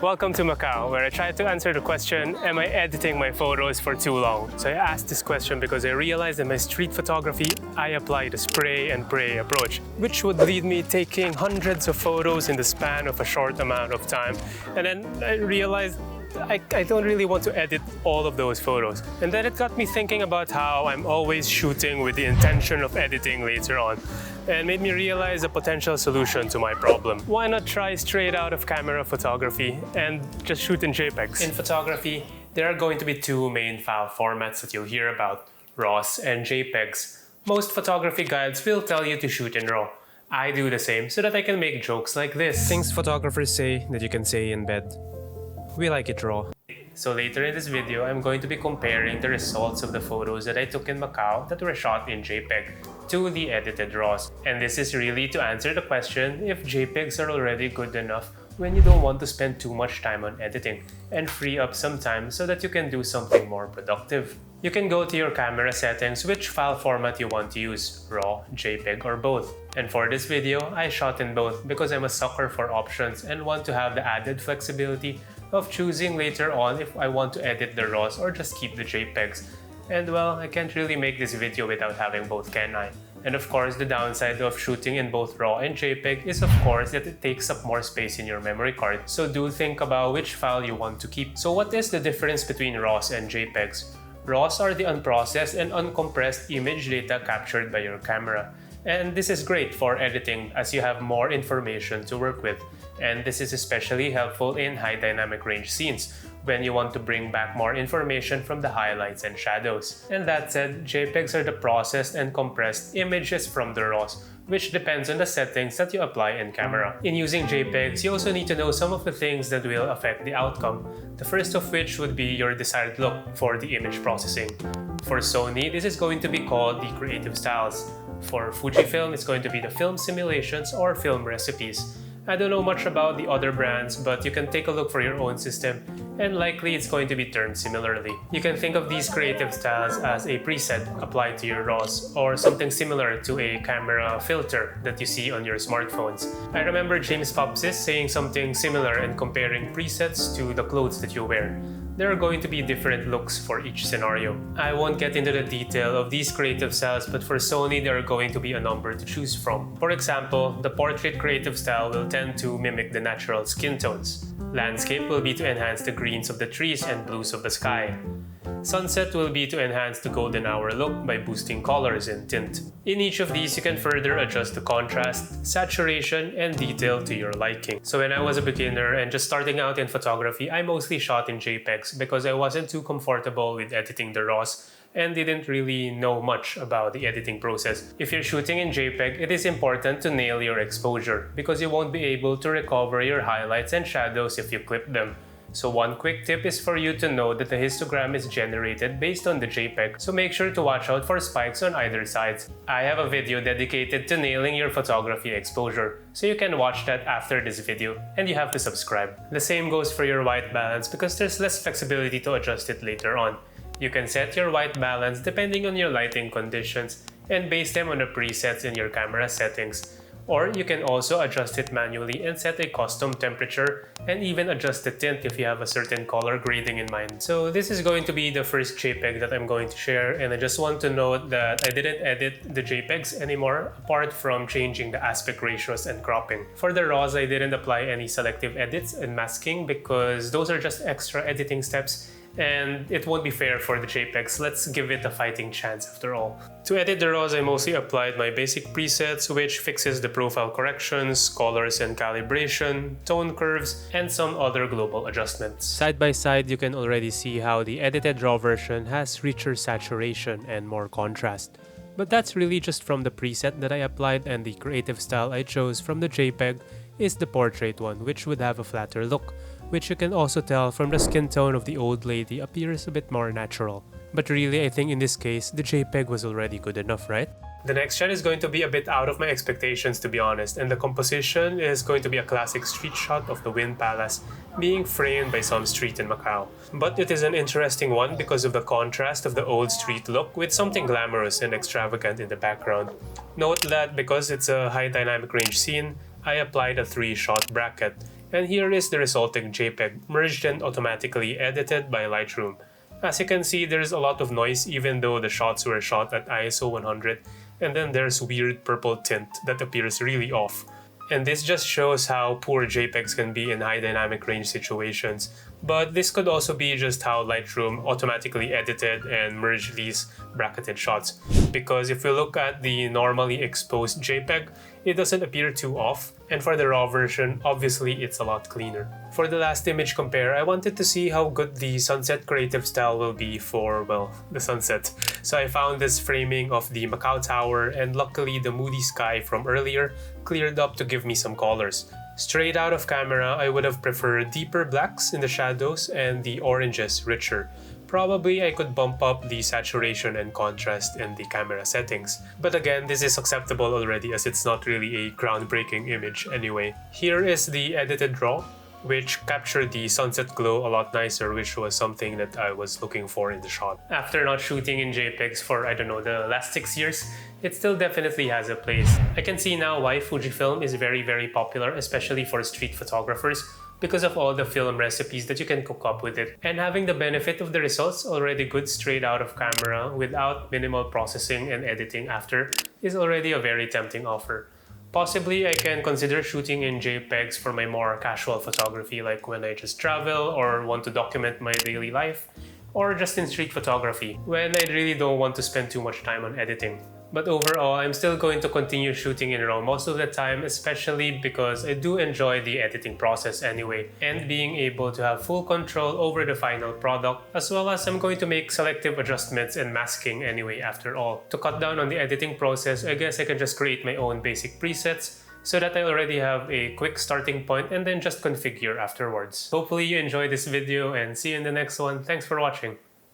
Welcome to Macau, where I try to answer the question, am I editing my photos for too long? So I asked this question because I realized in my street photography, I apply the spray and pray approach, which would lead me taking hundreds of photos in the span of a short amount of time. And then I realized I don't really want to edit all of those photos. And then it got me thinking about how I'm always shooting with the intention of editing later on, and made me realize a potential solution to my problem. Why not try straight out of camera photography and just shoot in JPEGs? In photography, there are going to be two main file formats that you'll hear about, RAWs and JPEGs. Most photography guides will tell you to shoot in RAW. I do the same so that I can make jokes like this. Things photographers say that you can say in bed. We like it raw. So later in this video, I'm going to be comparing the results of the photos that I took in Macau that were shot in JPEG to the edited RAWs. And this is really to answer the question if JPEGs are already good enough when you don't want to spend too much time on editing and free up some time so that you can do something more productive. You can go to your camera settings which file format you want to use, RAW, JPEG, or both. And for this video, I shot in both because I'm a sucker for options and want to have the added flexibility of choosing later on if I want to edit the RAWs or just keep the JPEGs. And well, I can't really make this video without having both, can I? And of course, the downside of shooting in both RAW and JPEG is of course that it takes up more space in your memory card. So do think about which file you want to keep. So what is the difference between RAWs and JPEGs? RAWs are the unprocessed and uncompressed image data captured by your camera. And this is great for editing as you have more information to work with. And this is especially helpful in high dynamic range scenes when you want to bring back more information from the highlights and shadows. And that said, JPEGs are the processed and compressed images from the RAWs, which depends on the settings that you apply in camera. In using JPEGs, you also need to know some of the things that will affect the outcome. The first of which would be your desired look for the image processing. For Sony, this is going to be called the creative styles. For Fujifilm, it's going to be the film simulations or film recipes. I don't know much about the other brands, but you can take a look for your own system, and likely it's going to be termed similarly. You can think of these creative styles as a preset applied to your RAWs, or something similar to a camera filter that you see on your smartphones. I remember James Popsis saying something similar and comparing presets to the clothes that you wear. There are going to be different looks for each scenario. I won't get into the detail of these creative styles, but for Sony there are going to be a number to choose from. For example, the portrait creative style will tend to mimic the natural skin tones. Landscape will be to enhance the greens of the trees and blues of the sky. Sunset will be to enhance the golden hour look by boosting colors and tint. In each of these, you can further adjust the contrast, saturation, and detail to your liking. So when I was a beginner and just starting out in photography, I mostly shot in JPEGs because I wasn't too comfortable with editing the RAWs and didn't really know much about the editing process. If you're shooting in JPEG, it is important to nail your exposure because you won't be able to recover your highlights and shadows if you clip them. So one quick tip is for you to know that the histogram is generated based on the JPEG, so make sure to watch out for spikes on either sides. I have a video dedicated to nailing your photography exposure, so you can watch that after this video, and you have to subscribe. The same goes for your white balance because there's less flexibility to adjust it later on. You can set your white balance depending on your lighting conditions and base them on the presets in your camera settings. Or you can also adjust it manually and set a custom temperature and even adjust the tint if you have a certain color grading in mind. So this is going to be the first JPEG that I'm going to share, and I just want to note that I didn't edit the JPEGs anymore apart from changing the aspect ratios and cropping. For the RAWs, I didn't apply any selective edits and masking because those are just extra editing steps and it won't be fair for the JPEGs. Let's give it a fighting chance after all. To edit the RAWs, I mostly applied my basic presets, which fixes the profile corrections, colors and calibration, tone curves, and some other global adjustments. Side by side, you can already see how the edited RAW version has richer saturation and more contrast. But that's really just from the preset that I applied, and the creative style I chose from the JPEG is the portrait one, which would have a flatter look, which you can also tell from the skin tone of the old lady appears a bit more natural. But really, I think in this case, the JPEG was already good enough, right? The next shot is going to be a bit out of my expectations, to be honest, and the composition is going to be a classic street shot of the Wind Palace being framed by some street in Macau. But it is an interesting one because of the contrast of the old street look with something glamorous and extravagant in the background. Note that because it's a high dynamic range scene, I applied a 3-shot bracket. And here is the resulting JPEG, merged and automatically edited by Lightroom. As you can see, there's a lot of noise even though the shots were shot at ISO 100, and then there's weird purple tint that appears really off. And this just shows how poor JPEGs can be in high dynamic range situations. But this could also be just how Lightroom automatically edited and merged these bracketed shots. Because if we look at the normally exposed JPEG, it doesn't appear too off, and for the RAW version, obviously it's a lot cleaner. For the last image compare, I wanted to see how good the sunset creative style will be for, well, the sunset. So I found this framing of the Macau Tower, and luckily the moody sky from earlier cleared up to give me some colors. Straight out of camera, I would have preferred deeper blacks in the shadows and the oranges richer. Probably I could bump up the saturation and contrast in the camera settings. But again, this is acceptable already as it's not really a groundbreaking image anyway. Here is the edited RAW, which captured the sunset glow a lot nicer, which was something that I was looking for in the shot. After not shooting in JPEGs for, I don't know, the last 6 years, it still definitely has a place. I can see now why Fujifilm is very popular, especially for street photographers, because of all the film recipes that you can cook up with it. And having the benefit of the results already good straight out of camera without minimal processing and editing after is already a very tempting offer. Possibly I can consider shooting in JPEGs for my more casual photography, like when I just travel or want to document my daily life, or just in street photography, when I really don't want to spend too much time on editing. But overall, I'm still going to continue shooting in RAW most of the time, especially because I do enjoy the editing process anyway, and being able to have full control over the final product, as well as I'm going to make selective adjustments and masking anyway after all. To cut down on the editing process, I guess I can just create my own basic presets, so that I already have a quick starting point and then just configure afterwards. Hopefully you enjoyed this video and see you in the next one. Thanks for watching.